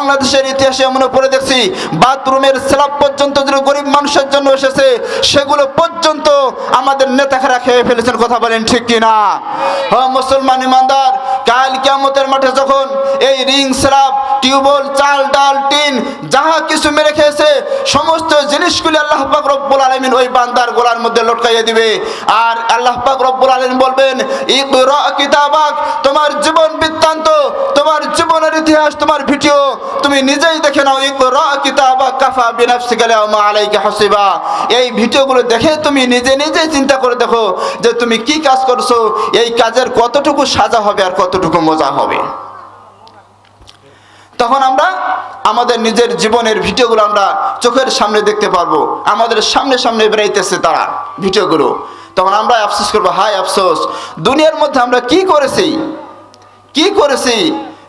বাংলাদেশের ইতিহাসে এমনও পড়ে দেখছি বাথরুমের স্ল্যাব পর্যন্ত যে গরিব মানুষের জন্য এসেছে সেগুলো পর্যন্ত আমাদের নেতারা খেয়ে ফেলেছেন। কথা বলেন ঠিক কিনা? হ্যাঁ মুসলমান ইমানদার, কাল কিয়ামতের মাঠে যখন এই রিং স্ল্যাব টিউবওয়েল চাল ডাল টিন যাহা কিছু মেরে খেয়েছে সমস্ত জিনিসগুলি আল্লাহ পাক রব্বুল আলামিন ওই বান্দার গলার মধ্যে লটকাইয়ে দিবে। আর আল্লাহ পাক রব্বুল আলামিন বলবেন ইকরা কিতাবাক, তোমার জীবন বৃত্তান্ত, তোমার জীবনের ইতিহাস, তোমার ভিডিও তুমি নিজেই দেখে নাও। ইকরা কিতাবাক কাফা বিনাফসিকা আল-ইয়াওমা আলাইকা হাসিবা। এই ভিডিওগুলো দেখে তুমি নিজে নিজেই চিন্তা করে দেখো যে তুমি কি কাজ করছো, এই কাজের কতটুকু সাজা হবে আর কতটুকু মজা হবে। তখন আমরা আমাদের নিজের জীবনের ভিডিওগুলো আমরা চোখের সামনে দেখতে পারবো, আমাদের সামনে সামনে বেরাইতেছে তারা ভিডিওগুলো। তখন আমরা আফসোস করবো, হায় আফসোস, দুনিয়ার মধ্যে আমরা কি করেছি।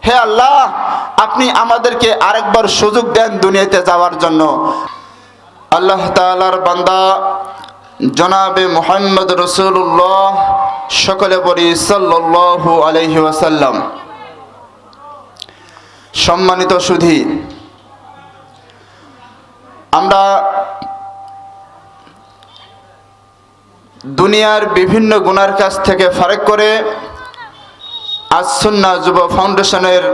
হে আল্লাহ, আপনি আমাদেরকে আরেকবার সুযোগ দেন দুনিয়াতে যাওয়ার জন্য। আল্লাহ তাআলার বান্দা জনাবে মুহাম্মদ রাসূলুল্লাহ, সকলে বলি সাল্লাল্লাহু আলাইহি ওয়াসাল্লাম। সম্মানিত সুধী, আমরা দুনিয়ার বিভিন্ন গুনার কাছ থেকে ফারেক করে আজ সুন্নাহ যুব ফাউন্ডেশনের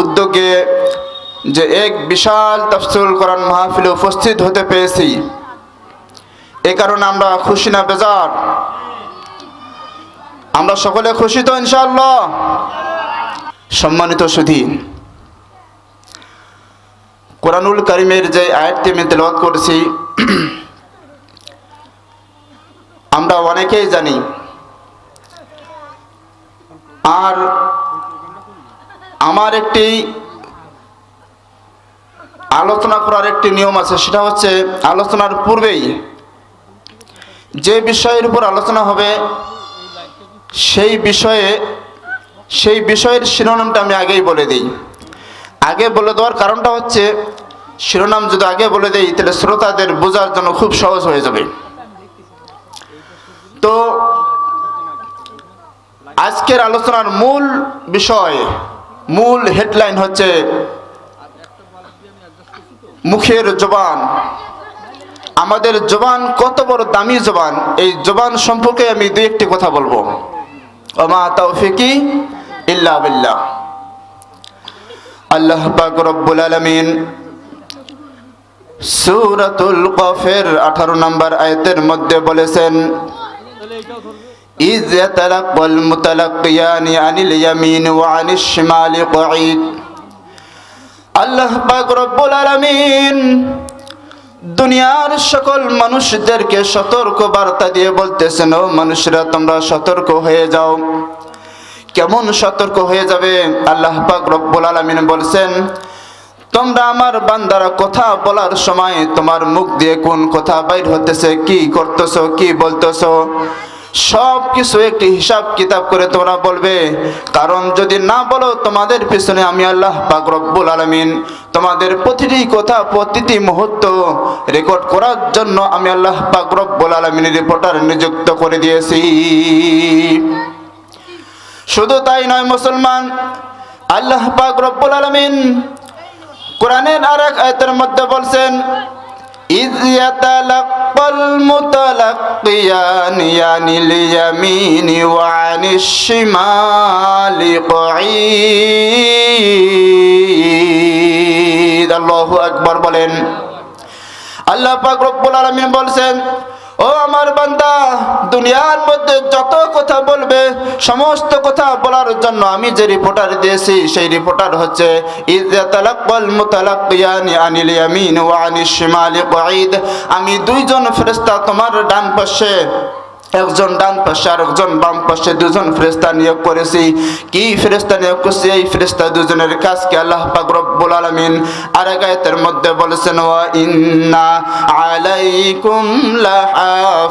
উদ্যোগে যে এক বিশাল তাফসীরুল কোরআন মাহফিলে উপস্থিত হতে পেরেছি, এ কারণে আমরা খুশি না বেজার? আমরা সকলে খুশি তো ইনশাআল্লাহ? সম্মানিত সুধী, কোরআনুল কারীমের যে আয়াতটি আমি তেলাওয়াত করেছি আমরা অনেকেই জানি। আর আমার একটি আলোচনা করার একটি নিয়ম আছে, সেটা হচ্ছে আলোচনার পূর্বেই যে বিষয়ের উপর আলোচনা হবে সেই বিষয়ের শিরোনামটা আমি আগেই বলে দিই। আগে বলে দেওয়ার কারণটা হচ্ছে শিরোনাম যদি আগে বলে দেই তাহলে শ্রোতাদের বোঝার জন্য খুব সহজ হয়ে যাবে। তো আজকের আলোচনার মূল বিষয়, মূল হেডলাইন হচ্ছে মুখের জবান। আমাদের জবান কত বড় দামি জবান, এই জবান সম্পর্কে আমি দুই একটি কথা বলবো। ওমা তাওফিকি ইল্লা বিল্লাহ। আল্লাহ পাক রব্বুল আলামিন সূরাতুল কফের 18 নম্বর আয়াতের মধ্যে বলেছেন, ইয ইয়াতালাক্কাল মুতালাক্কিয়ানি আনিল ইয়ামিন ওয়া আনিশ শিমালি কঈদ। আল্লাহ পাক রব্বুল আলামিন দুনিয়ার সকল মানুষদেরকে সতর্ক বার্তা দিয়ে বলতেছেন, ও মানুষরা তোমরা সতর্ক হয়ে যাও। কেমন সতর্ক হয়ে যাবে? আল্লাহ পাক রব্বুল আলামিন বলছেন, তোমরা আমার বান্দারা কথা বলার সময় তোমার মুখ দিয়ে কোন কথা বাইর হতেছে, কি করতেছো, কি বলতেছো, সব কিছু একটি হিসাব কিতাব করে তোমরা বলবে। কারণ যদি না বলো তোমাদের পিছনে আমি আল্লাহ পাক রব্বুল আলামিন তোমাদের প্রতিটি কথা প্রতিটি মুহূর্ত রেকর্ড করার জন্য আমি আল্লাহ পাক রব্বুল আলামিন রিপোর্টার নিযুক্ত করে দিয়েছি। শুধু তাই নয় মুসলমান, আল্লাহ পাক রব্বুল আলামিন কোরআনের আরেক আয়াতের মধ্যে বলছেন, ইয ইয়াতালাক্কাল মুতালাক্কিয়ানি আনিল ইয়ামিনি ওয়া আনিশ শিমালি কঈদ। আল্লাহু আকবার বলেন। আল্লাহ পাক রব্বুল আলামিন বলছেন, ও আমার বান্দা, দুনিয়ার মধ্যে যত কথা বলবে সমস্ত কথা বলার জন্য আমি যে রিপোর্টার দিয়েছি সেই রিপোর্টার হচ্ছে ইয ইয়াতালাক্কাল মুতালাক্কিয়ানি আনিল ইয়ামিন ওয়া আনিশ শিমালি কঈদ। আমি দুইজন ফেরেশতা তোমার ডান পাশে, একজন ডান পাশে আর একজন বাম পাশে দুজন ফেরেশতা নিয়োগ করেছি। কি ফেরেশতা নিয়োগ করেছি? এই ফেরেশতা দুজনের কাজকে আল্লাহ পাক রব্বুল আলামিন আরেক আয়াতের মধ্যে বলেছেন, ওয়া ইন্না আলাইকুম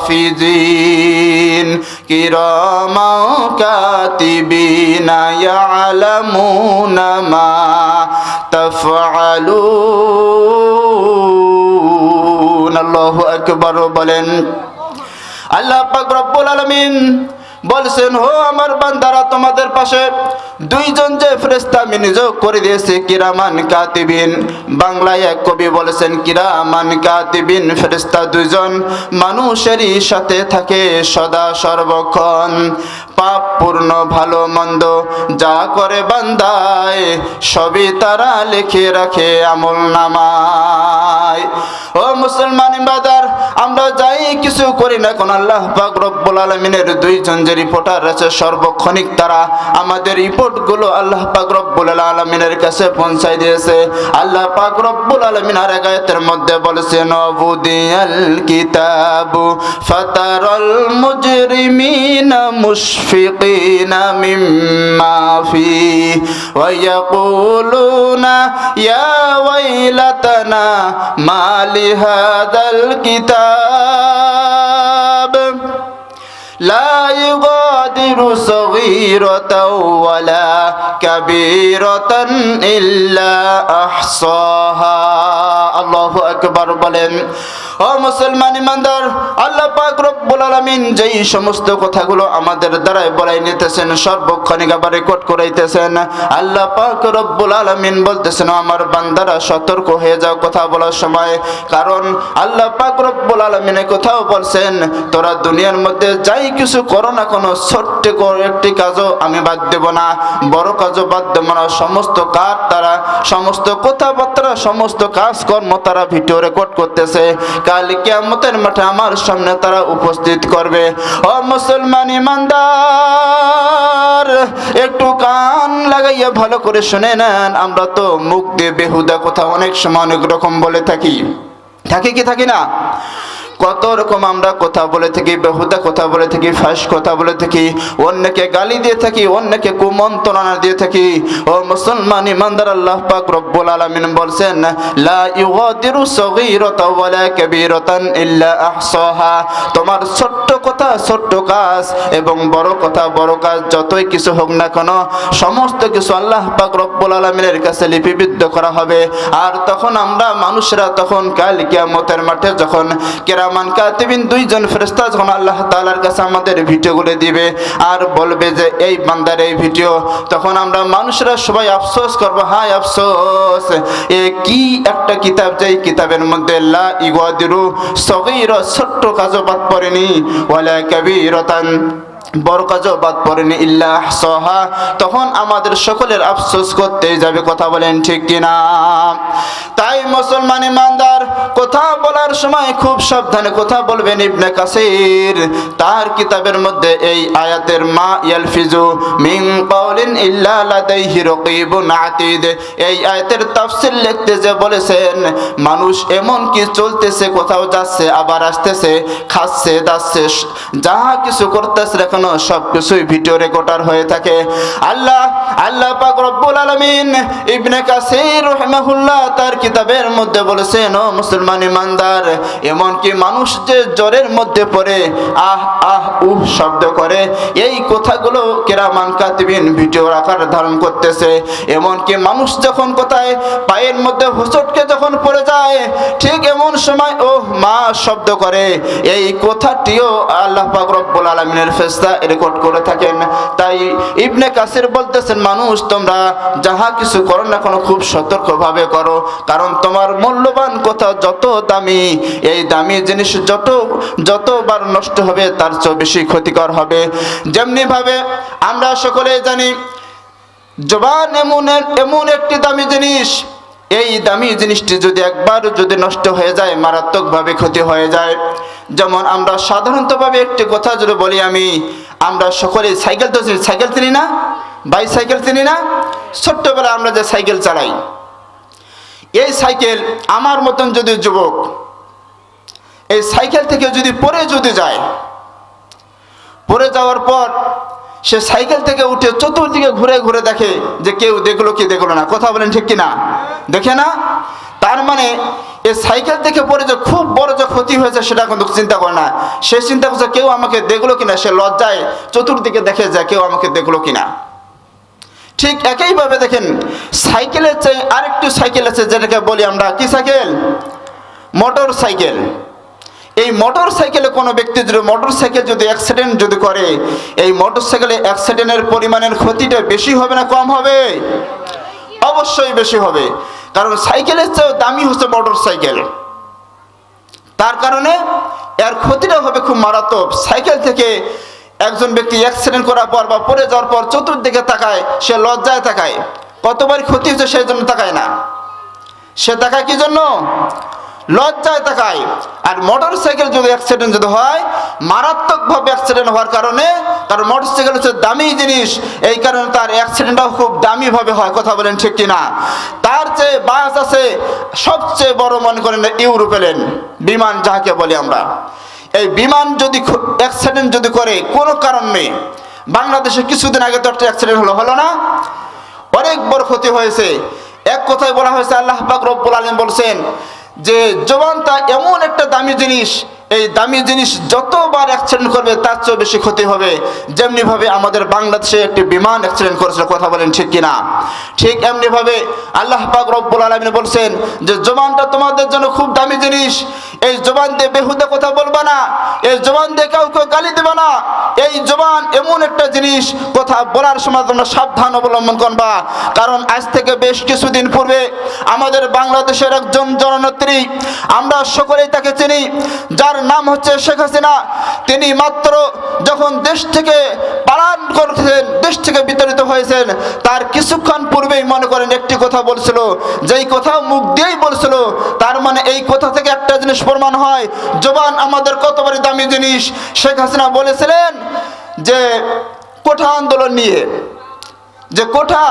লাহাফিজিন কিরামান কাতিবিনা ইয়ালামুনা মা তাফআলুন। আল্লাহু আকবার বলেন। আল্লাহ পাক রব্বুল আলামিন বলছেন, হো আমার বান্দারা, তোমাদের পাশে দুইজন যে ফেরেশতা আমি নিয়োগ করে দিয়েছি, কিরামান কাতিবিন। বাংলায় এক কবি বলেছেন, কিরামান কাতিবিন ফেরেশতা দুইজন মানুষেরই সাথে থাকে সদা সর্বক্ষণ। পাপ পূর্ণ ভালো মন্দ যা করে বান্দায়, সবই তারা লিখে রাখে আমল নামায়। ও মুসলমান বান্দার, আমরা যাই কিছু করি না কোন, আল্লাহ পাক রব্বুল আলামিনের দুইজন যে রিপোর্টার আছে সর্বক্ষণিক তারা আমাদের রিপোর্টগুলো আল্লাহ পাক রব্বুল আলামিনের কাছে পৌঁছায় দিয়েছে। আল্লাহ পাক রব্বুল আলামিন আর এক আয়াতের মধ্যে বলেছেন, ওয়াবুদিয়াল কিতাবু ফাতারাল মুজরিমিনা মুশফিকিনা মিম্মা ফি ওয়া ইয়াকুলুনা ইয়া ওয়াইলাতানা মা লিহাদাল কিতাব লা ইউগাদিরু সগীরাতাও ওয়ালা কাবীরাতান ইল্লা আহসাহা। আল্লাহু আকবার বলেন। ও মুসলমান ইমানদার, আল্লাহ পাক রব্বুল আলামিন যেই সমস্ত কথাগুলো আমাদের দ্বারাই বলাই নিতেছেন, সর্বক্ষণিক আবার রেকর্ড করাইতেছেন। আল্লাহ পাক রব্বুল আলামিন বলতেছেন, আমার বান্দারা সতর্ক হয়ে যাও কথা বলার সময়, কারণ আল্লাহ পাক রব্বুল আলামিন কোথাও বলছেন, তোরা দুনিয়ার মধ্যে যাই কিছু করো না, কোনো ছোট্ট একটি কাজও আমি বাদ দেব না, বড় কাজও বাদ দেব না। সমস্ত কাজ তারা, সমস্ত কথাবার্তা, সমস্ত কাজকর্ম তারা ভিডিও রেকর্ড করতেছে, কাল কিয়ামতের মাঠে আমার সামনে তারা উপস্থিত করবে। ও মুসলমান ইমানদার, একটু কান লাগাইয়া ভালো করে শুনে নেন। আমরা তো মুখ দিয়ে বেহুদা কথা অনেক সময় অনেক রকম বলে থাকি কি থাকি না? কত রকম আমরা কথা বলে থাকি, বেহুদা কথা বলে থাকি, ফাঁস কথা বলে থাকি, অন্যকে গালি দিয়ে থাকি, অন্যকে কুমন্ত্রণা দিয়ে থাকি। ও মুসলমান ইমানদার, আল্লাহ পাক রব্বুল আলামিন বলছেন, লা ইউগাদিরু সগীরাতাও ওয়ালা কাবীরাতান ইল্লা আহসাহা। তোমার ছোট্ট কথা ছোট্ট কাজ এবং বড় কথা বড় কাজ যতই কিছু হোক না কেন, সমস্ত কিছু আল্লাহ পাক রব্বুল আলামিনের কাছে লিপিবদ্ধ করা হবে। আর তখন আমরা মানুষরা তখন কাল কিয়ামতের মাঠে যখন কিরামান কাতিবিন দুইজন ফেরেশতা যখন আল্লাহ তাআলার কাছে আমাদের ভিডিওগুলো দিবে আর বলবে যে এই বান্দার এই ভিডিও, তখন আমরা মানুষরা সবাই আফসোস করব, হায় আফসোস, এ কি একটা কিতাব, যেই কিতাবের মধ্যে লা ইউগাদিরু সগীরা ছোট্ট কাজও বাদ পড়েনি, ওয়ালা কাবীরাতান বড় কাজও বাদ পড়েনি, ইল্লা আহসাহা। তখন আমাদের সকলের আফসোস করতেই যাবে। কথা বলেন ঠিক কিনা? তাই মুসলমান ইমানদার, কথা বলার সময় খুব সাবধানে কথা বলবেন। ইবনে কাসির তার কিতাবের মধ্যে এই আয়াতের মা ইয়ালফিজু মিন কাউলিন ইল্লা লাদাইহি রাকিবুন আতীদ, এই আয়াতের তাফসীর লিখতে যে বলেছেন, মানুষ এমন কি চলতেছে, কোথাও যাচ্ছে আবার আসতেছে, খাচ্ছে দাচ্ছে, যাহা কিছু করতেছে এখনো সব কিছুই ভিডিও রেকর্ডার হয়ে থাকে। আল্লাহ পাক রব্বুল আলামিন ইবনে কাসির রাহিমাহুল্লাহ তার কিতাবের মধ্যে বলেছেন, ও মুসলমান ইমানদার, এমন কি মানুষ যে জ্বরের মধ্যে পড়ে আহ আহ উহ শব্দ করে, এই কথাগুলো কিরামান কাতিবিন ভিডিও আকার ধারণ করতেছে। এমন কি মানুষ যখন কোথায় পায়ের মধ্যে হোঁচটকে যখন পড়ে যায়, ঠিক এমন সময় ওহ মা শব্দ করে, এই কথাটিও আল্লাহ পাক রব্বুল আলামিনের ফেরেশতা রেকর্ড করে থাকেন। তাই ইবনে কাসির বলতেছেন, মানুষ তোমরা যাহা কিছু করো না কোনো খুব সতর্কভাবে করো, কারণ তোমার মূল্যবান কথা যত দামি, এই দামি জিনিস যতবার নষ্ট হবে তার চেয়ে বেশি ক্ষতিকর হবে। যেমনি ভাবে আমরা সকলে জানি, জবান এমন একটি দামি জিনিস, এই দামি জিনিসটি যদি একবার যদি নষ্ট হয়ে যায় মারাত্মকভাবে ক্ষতি হয়ে যায়। যেমন আমরা সাধারণতভাবে একটি কথা যদি বলি, আমরা সকলে সাইকেল তো সাইকেল চিনি না, বাইসাইকেল চিনি না, ছোট্টবেলা আমরা যে সাইকেল চালাই, এই সাইকেল আমার মতন যদি যুবক এই সাইকেল থেকে যদি পড়ে যায়, পড়ে যাওয়ার পর সে সাইকেল থেকে উঠে চতুর্দিকে ঘুরে ঘুরে দেখে যে কেউ দেখলো কি দেখলো না। কথা বলেন ঠিক কিনা? দেখে না? তার মানে এই সাইকেল থেকে পড়ে যে খুব বড় যে ক্ষতি হয়েছে সেটা কিন্তু চিন্তা করে না। সে চিন্তা করছে কেউ আমাকে দেখলো কিনা, সে লজ্জায় চতুর্দিকে দেখে যায় কেউ আমাকে দেখলো কিনা। ঠিক একইভাবে দেখেন, সাইকেলের চেয়ে আরেকটু সাইকেল আছে যেটাকে বলি আমরা কি সাইকেল? Motor cycle. এই মোটর সাইকেলে কোনো ব্যক্তি যদি মোটর সাইকেল যদি অ্যাক্সিডেন্ট যদি করে, এই মোটর সাইকেলে অ্যাক্সিডেন্টের পরিমাণের ক্ষতিটা বেশি হবে না কম হবে? অবশ্যই বেশি হবে, কারণ সাইকেলের চেয়েও দামি হচ্ছে মোটর সাইকেল। তার কারণে এর ক্ষতিটা হবে খুব মারাত্মক। সাইকেল থেকে একজন ব্যক্তি অ্যাক্সিডেন্ট করার পর বা পড়ে যাওয়ার পর চতুর্দিকে তাকায়, সে লজ্জায় তাকায়, কতবার ক্ষতি হচ্ছে সেই জন্য তাকায় না, সে তাকায় কি জন্য? লজ্জায় তাকায়। আর মোটর সাইকেল যদি অ্যাক্সিডেন্ট যদি হয়, মারাত্মকভাবে অ্যাক্সিডেন্ট হওয়ার কারণে, কারণ মোটর সাইকেল হচ্ছে দামি জিনিস, এই কারণে তার অ্যাক্সিডেন্টটাও খুব দামিভাবে হয়। কথা বলেন ঠিক কিনা? তার চেয়ে বাস আছে সবচেয়ে বড়, মনে করেন ইউরোপ্লেন বিমান যাকে বলি আমরা। এই বিমান যদি অ্যাক্সিডেন্ট যদি করে কোনো কারণ নেই, বাংলাদেশে কিছুদিন আগে তো একটা অ্যাক্সিডেন্ট হলো না? অনেক বড় ক্ষতি হয়েছে। এক কথায় বলা হয়েছে, আল্লাহ পাক রব্বুল আলামিন বলছেন যে জবানটা এমন একটা দামি জিনিস, এই দামি জিনিস যতবার অ্যাক্সিডেন্ট করবে তার চেয়ে বেশি ক্ষতি হবে। যেমনি ভাবে আমাদের বাংলাদেশে একটি বিমান অ্যাক্সিডেন্ট করেছিল, কথা বলেন ঠিক কিনা? ঠিক এমনি ভাবে আল্লাহ পাক রব্বুল আলামিন বলছেন যে জবানটা তোমাদের জন্য খুব দামি জিনিস, এই জবান দিয়ে বেহুদা কথা বলবা না, এই জবান দিয়ে কাউকে গালি দেবা না। এই জবান এমন একটা জিনিস, কথা বলার সময় তোমরা সাবধান অবলম্বন করবা। কারণ আজ থেকে বেশ কিছুদিন পূর্বে আমাদের বাংলাদেশের একজন জননেত্রী, আমরা সকলেই তাকে চিনি, যার নাম হচ্ছে শেখ হাসিনা। তিনি মাত্র যখন দেশ থেকে পালান করতেন, দেশ থেকে বিতাড়িত হয়েছেন, তার কিছুক্ষণ পূর্বেই মনে করেন একটি কথা বলছিল, যেই কথা মুখ দিয়েই বলছিল। তার মানে এই কথা থেকে একটা জিনিস প্রমাণ হয়, জবান আমাদের কতবারই দামি জিনিস। শেখ হাসিনা বলেছিলেন যে কোঠা আন্দোলন নিয়ে, যে কোঠা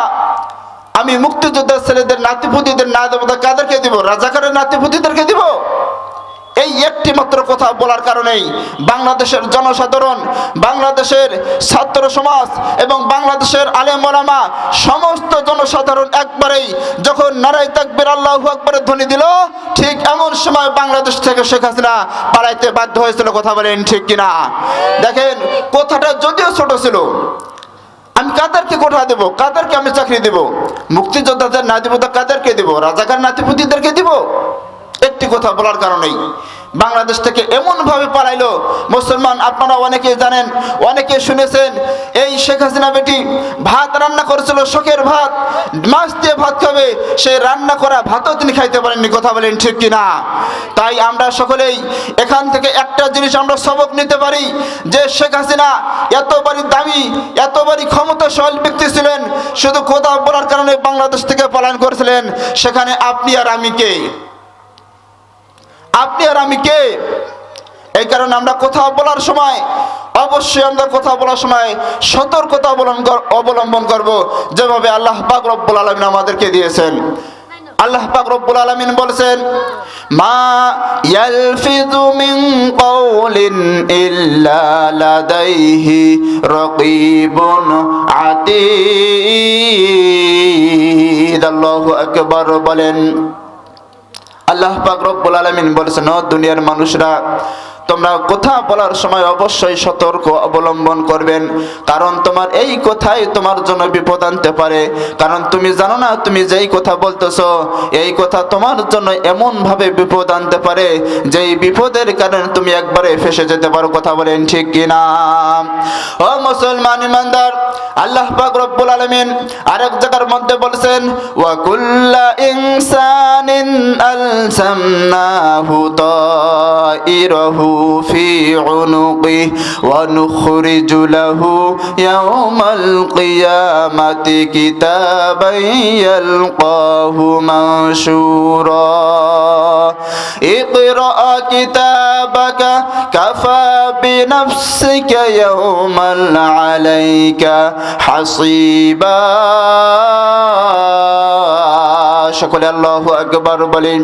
আমি মুক্তিযোদ্ধার ছেলেদের নাতিপুতিদের না দেবো, কাদেরকে দিব? রাজাকারের নাতিপুতিদেরকে দিব। এই একটি মাত্র কথা বলার কারণেই বাংলাদেশের জনসাধারণ, বাংলাদেশের ছাত্র সমাজ এবং বাংলাদেশের আলেম ওলামা সমস্ত জনসাধারণ একবারেই যখন নারায়ে তাকবীর আল্লাহু আকবারের ধ্বনি দিল, ঠিক এমন সময় বাংলাদেশ থেকে শেখ হাসিনা পালাইতে বাধ্য হয়েছিল। কথা বলেন ঠিক কিনা? দেখেন, কথাটা যদিও ছোট ছিল, আমি কাদেরকে কোঠা দেব, কাদেরকে আমি চাকরি দেব? মুক্তিযোদ্ধাদের না দিব তো কাদেরকে দেব? রাজাকার নাতিপুতিদেরকে দিব। একটি কথা বলার কারণেই বাংলাদেশ থেকে এমন ভাবে পালাইলো। মুসলমান আপনারা অনেকে জানেন, অনেকে শুনেছেন, এই শেখ হাসিনা বেটি ভাত রান্না করেছিল, শোকের ভাত, মাছ দিয়ে ভাত খাবে, সেই রান্না করা ভাতও তিনি খাইতে পারেননি। কথা বলেন ঠিক কিনা? তাই আমরা সকলেই এখান থেকে একটা জিনিস আমরা সবক নিতে পারি, যে শেখ হাসিনা এতবারই দামি, এতবারই ক্ষমতাশালী ব্যক্তি ছিলেন, শুধু কথা বলার কারণে বাংলাদেশ থেকে পলায়ন করেছিলেন। সেখানে আপনি আর আমি কে? আপনি আর আমি কে? এই কারণে আমরা কথা বলার সময় অবশ্যই আমরা কথা বলার সময় সতর্কতা অবলম্বন করব, যেভাবে আল্লাহ পাক রব্বুল আলামিন আমাদেরকে দিয়েছেন। আল্লাহ পাক রব্বুল আলামিন বলেছেন, মা ইয়ালফিযু মিন কাওলিন ইল্লা লাদাইহি রাকীবুন আতীদ। আল্লাহু আকবার বলেন। আল্লাহ পাক রব্বুল আলামিন বলেছেন, ও দুনিয়ার মানুষরা, তোমরা কথা বলার সময় অবশ্যই সতর্ক অবলম্বন করবেন, কারণ তোমার এই কথাই তোমার জন্য বিপদ আনতে পারে। কারণ তুমি জানো না, তুমি যেই কথা বলতেছো এই কথা তোমার জন্য এমন ভাবে বিপদ আনতে পারে, যেই বিপদের কারণে তুমি একবারে ফেসে যেতে পারো। কথা বলেন ঠিক কিনা? ও মুসলমান ইমানদার, আল্লাহ পাক রব্বুল আলামিন আরেক জায়গার মধ্যে বলেছেন, ওয়া কুল্লা ইনসানিন আলসামনাহু তাইরাহু في عنقه ونخرج له يوم القيامة كتابا يلقاه منشورا اقرأ كتابك كفى بنفسك يوما عليك حصيبا। সকলে আল্লাহু আকবার বলেন।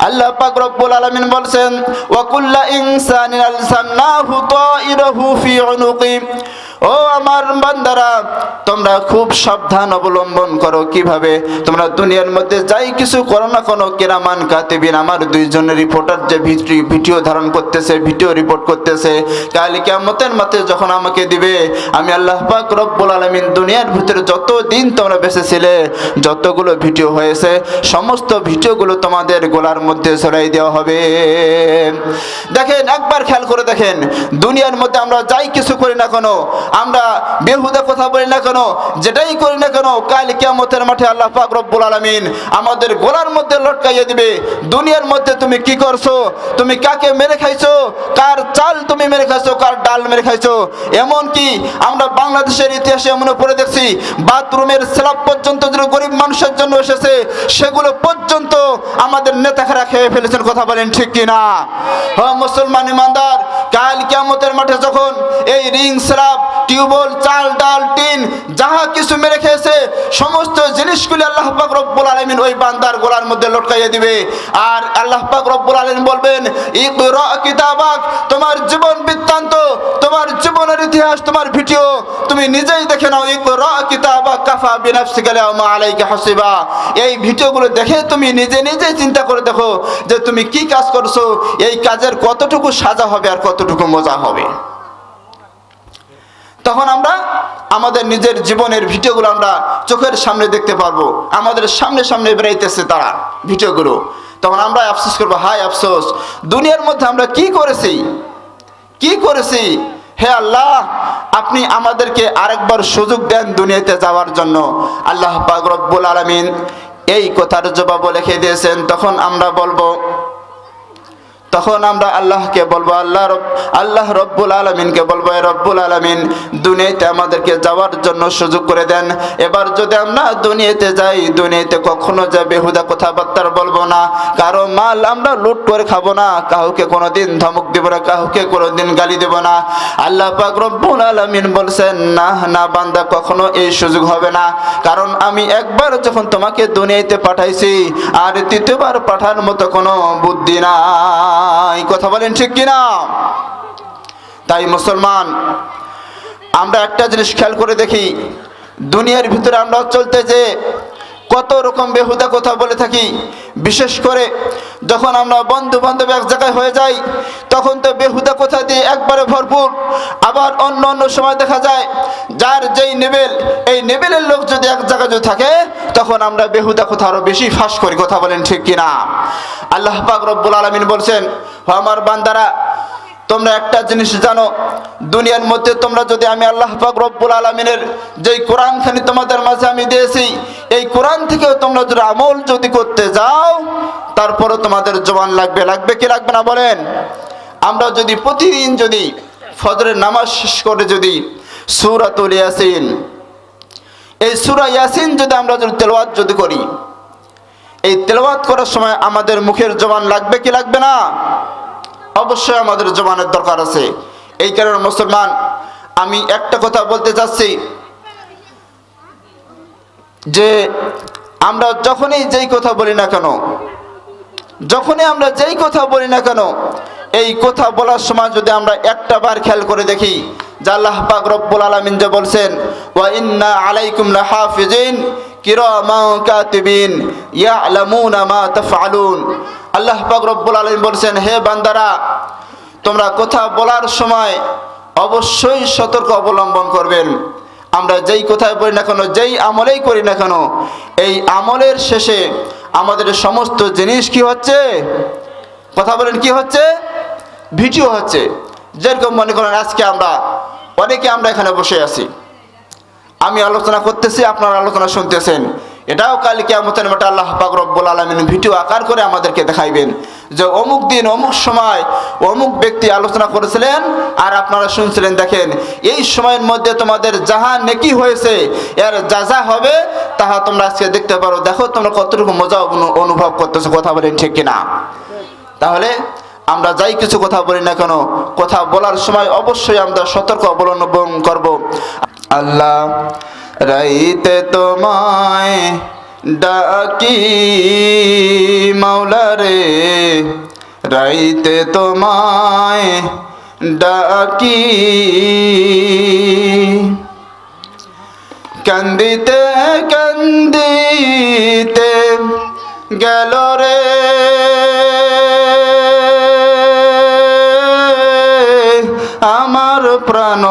আল্লাহ পাক রব্বুল আলামিন বলেন, ওয়া কুল্লা ইনসানিন আলসামনাহু তাইরাহু ফি উনুকি, ও ও আমার বান্দারা, তোমরা খুব সাবধান অবলম্বন করো। কিভাবে? তোমরা দুনিয়ার মধ্যে যাই কিছু করো না কোনো, কিরামান কাতিবিন, আমার দুইজন রিপোর্টার যে ভিডিও ধারণ করতেছে, ভিডিও রিপোর্ট করতেছে, কাল কিয়ামতের মাঠে যখন আমাকে দিবে, আমি আল্লাহ পাক রব্বুল আলামিন দুনিয়ার ভিতরে যত দিন তোমরা বেঁচে ছিলে, যতগুলো ভিডিও হয়েছে, সমস্ত ভিডিওগুলো তোমাদের গলার মধ্যে ছড়াই দেওয়া হবে। দেখেন, একবার খেয়াল করে দেখেন, দুনিয়ার মধ্যে আমরা যাই কিছু করি না কেন, আমরা বেহুদা কথা বলি না কেন, যেটাই করি না কেন, কাল কিয়ামতের মাঠে আল্লাহ পাক রব্বুল আলামিন আমাদের গলার মধ্যে লটকাইয়ে দিবে। দুনিয়ার মধ্যে তুমি কি করছো, তুমি কাকে মেরে খাইছো, কার চাল তুমি মেরে খাইছো, কার ডাল মেরে খাইছো। এমন কি আমরা বাংলাদেশের ইতিহাসে এমন পড়ে দেখছি, বাথরুমের স্ল্যাব পর্যন্ত যে গরিব মানুষের জন্য এসেছে, সেগুলো পর্যন্ত আমাদের নেতারা খেয়ে ফেলেছেন। কথা বলেন ঠিক কিনা? হ্যাঁ মুসলমান ইমানদার, কাল কিয়ামতের মাঠে যখন এই রিং, স্ল্যাব, টিউবওয়েল, চাল, ডাল, টিন যাহা কিছু মেরে খেয়েছে, সমস্ত জিনিসগুলি আল্লাহ পাক রব্বুল আলামিন ওই বান্দার গলার মধ্যে লটকাইয়ে দিবে। আর আল্লাহ পাক রব্বুল আলামিন বলবেন, ইকরা কিতাবাক, তোমার জীবন বৃত্তান্ত, তোমার জীবনের ইতিহাস, তোমার ভিডিও তুমি নিজেই দেখে নাও। ইকরা কিতাবাক কাফা বিনাফসিকা আল-ইয়াওমা আলাইকা হাসিবা। এই ভিডিওগুলো দেখে তুমি নিজে নিজেই চিন্তা করে দেখো যে তুমি কি কাজ করছো, এই কাজের কতটুকু সাজা হবে আর কতটুকু মজা হবে। তখন আমরা আমাদের নিজের জীবনের ভিডিওগুলো আমরা চোখের সামনে দেখতে পারবো, আমাদের সামনে সামনে বেরাইতেছে তারা ভিডিওগুলো। তখন আমরা আফসোস করবো, হায় আফসোস, দুনিয়ার মধ্যে আমরা কি করেছি। হে আল্লাহ, আপনি আমাদেরকে আরেকবার সুযোগ দেন দুনিয়াতে যাওয়ার জন্য। আল্লাহ পাক রব্বুল আলামিন এই কথার জবাব লিখে দিয়েছেন। তখন আমরা আল্লাহকে বলবো, আল্লাহ রব্বুল আলামিনকে বলবো, রব্বুল আলামিন দুনিয়াতে আমাদেরকে যাওয়ার জন্য সুযোগ করে দেন। এবার যদি আমরা দুনিয়াতে যাই, দুনিয়াতে কখনো যা বেহুদা কথাবার্তা বলবো না, কারো মাল আমরা লুট করে খাবো না, কাউকে কোনোদিন ধমক দেব না, কাউকে কোনোদিন গালি দেব না। আল্লাহ পাক রব্বুল আলামিন বলছেন, না বান্দা, কখনো এই সুযোগ হবে না। কারণ আমি একবার যখন তোমাকে দুনিয়াতে পাঠাইছি, আর তৃতীয়বার পাঠার মতো কোনো বুদ্ধি না। কথা বলেন ঠিক কিনা? তাই মুসলমান, আমরা একটা জিনিস খেয়াল করে দেখি, দুনিয়ার ভিতরে আমরা চলতে যে কত রকম বেহুদা কথা বলে থাকি। বিশেষ করে যখন আমরা বন্ধু বান্ধব এক জায়গায় হয়ে যাই, তখন তো বেহুদা কথা দিয়ে একবারে ভরপুর। আবার অন্য সময় দেখা যায় যার যেই লেভেল, এই লেভেলের লোক যদি এক জায়গায় যদি থাকে, তখন আমরা বেহুদা কথা আরো বেশি ফাঁস করি। কথা বলেন ঠিক কিনা? আল্লাহ পাক রব্বুল আলামিন বলছেন, আমার বান্দারা, তোমরা একটা জিনিস জানো, দুনিয়ার মধ্যে তোমরা যদি আমি আল্লাহ পাক রব্বুল আলামিনের যেই কোরআনখানি তোমাদের মাঝে আমি দিয়েছি, এই কোরআন থেকেও তোমরা যদি আমল যদি করতে যাও, তারপরে তোমাদের জবান লাগবে কি লাগবে না বলেন? আমরা যদি প্রতিদিন যদি ফজরের নামাজ শেষ করে যদি সূরাতুল ইয়াসিন, এই সূরা ইয়াসিন যদি আমরা যদি তেলাওয়াত যদি করি, এই তেলাওয়াত করার সময় আমাদের মুখের জবান লাগবে কি লাগবে না? অবশ্যই আমাদের জবানের দরকার আছে। এই কারণে মুসলমান, আমি একটা কথা বলতে চাচ্ছি যে আমরা যখনই যেই কথা বলি না কেন, এই কথা বলার সময় যদি আমরা একটা বার খেয়াল করে দেখি যে আল্লাহ পাক রব্বুল আলামিন যে বলছেন, ওয়া ইন্না আলাইকুম লাহাফিজিন কিরামান কাতিবিন ইয়ালামুনা মা তাফআলুন। আল্লাহ পাক রব্বুল আলামিন বলছেন, হে বান্দারা, তোমরা কথা বলার সময় অবশ্যই সতর্ক অবলম্বন করবেন। আমরা যেই কথাই বলি না কেন, যেই আমলেই করি না কেন, এই আমলের শেষে আমাদের সমস্ত জিনিস কি হচ্ছে? কথা বলেন, কি হচ্ছে? ভিডিও হচ্ছে। যেরকম মনে করেন আজকে অনেকে আমরা এখানে বসে আছি, আমি আলোচনা করতেছি, আপনারা আলোচনা শুনতেছেন। এটাও কাল কিয়ামতের মাঠে আল্লাহ পাক রব্বুল আলামিন ভিডিও আকার করে আমাদেরকে দেখাইবেন যে অমুক দিন অমুক সময় অমুক ব্যক্তি আলোচনা করেছিলেন আর আপনারা শুনছিলেন। দেখেন, এই সময়ের মধ্যে তোমাদের যাহা নেকি হয়েছে, এর যা হবে তাহা তোমরা আজকে দেখতে পারো। দেখো তোমরা কতটুকু মজা অনুভব করতেছো। কথা বলেন ঠিক কিনা? তাহলে আমরা যাই কিছু কথা বলি না কেন, কথা বলার সময় অবশ্যই আমরা সতর্ক অবলম্বন করব। আল্লাহ, রাইতে তোমায় ডাকি মাওলা রে, রাইতে তোমায় ডাকি কান্দিতে কান্দিতে গেল রে আমার প্রাণ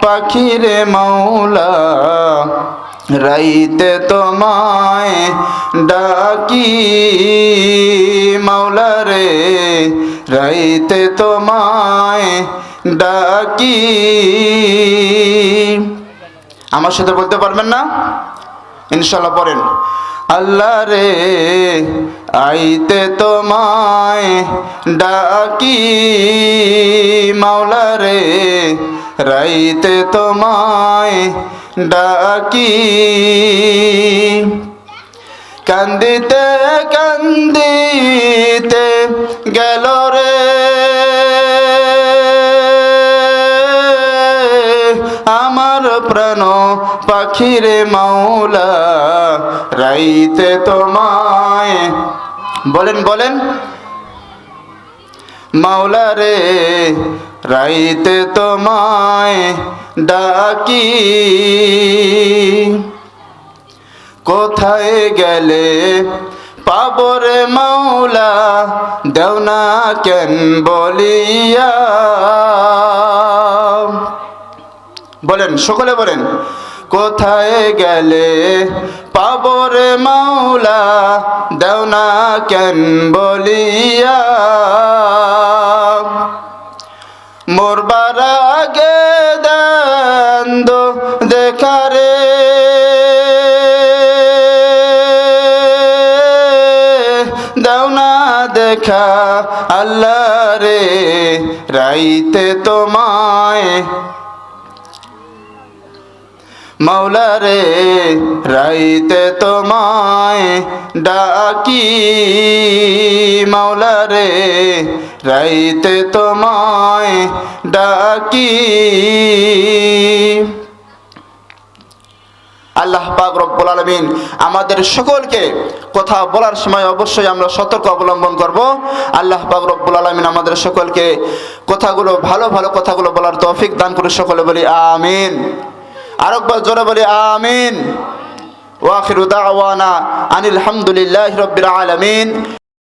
পাখি রে মাওলা রাইতে তোমায় ডাকি মাওলা রে রাইতে তোমায় ডাকি আমার সাথে বলতে পারবেন না? ইনশাআল্লাহ পড়েন। আল্লাহ রে আইতে তোমায় ডাকি মাওলা রে রাইতে তোমায় ডাকি কান্দিতে কান্দিতে গেল রে আমার প্রাণ পাখি রে মাওলা রাইতে তোমায় বলেন বলেন মাওলা রে রাইতে তোমায় ডাকি কোথায় গেলে পাবো রে মাওলা দেও না কেন বলিয়া বলেন সকলে বলেন কোথায় গেলে পাবো রে মাওলা দেও না কেন বলিয়া মরবার আগে দেন দো দেখা রে দাও না দেখা আল্লাহ রে রাইতে তোমায় মাওলা রে রাইতে তোমায় ডাকি মাওলা রে রাইতে তোমায় ডাকি আল্লাহ পাক রব্বুল আলামিন আমাদের সকলকে কথা বলার সময় অবশ্যই আমরা সতর্ক অবলম্বন করব। আল্লাহ পাক রব্বুল আলামিন আমাদের সকলকে কথাগুলো ভালো ভালো কথাগুলো বলার তৌফিক দান করে সকলে বলি আমিন। আরেকবার জোরে বলি আমিন। ওয়া আখিরু দাওয়ানা আনিল হামদুলিল্লাহি রাব্বিল আলামিন।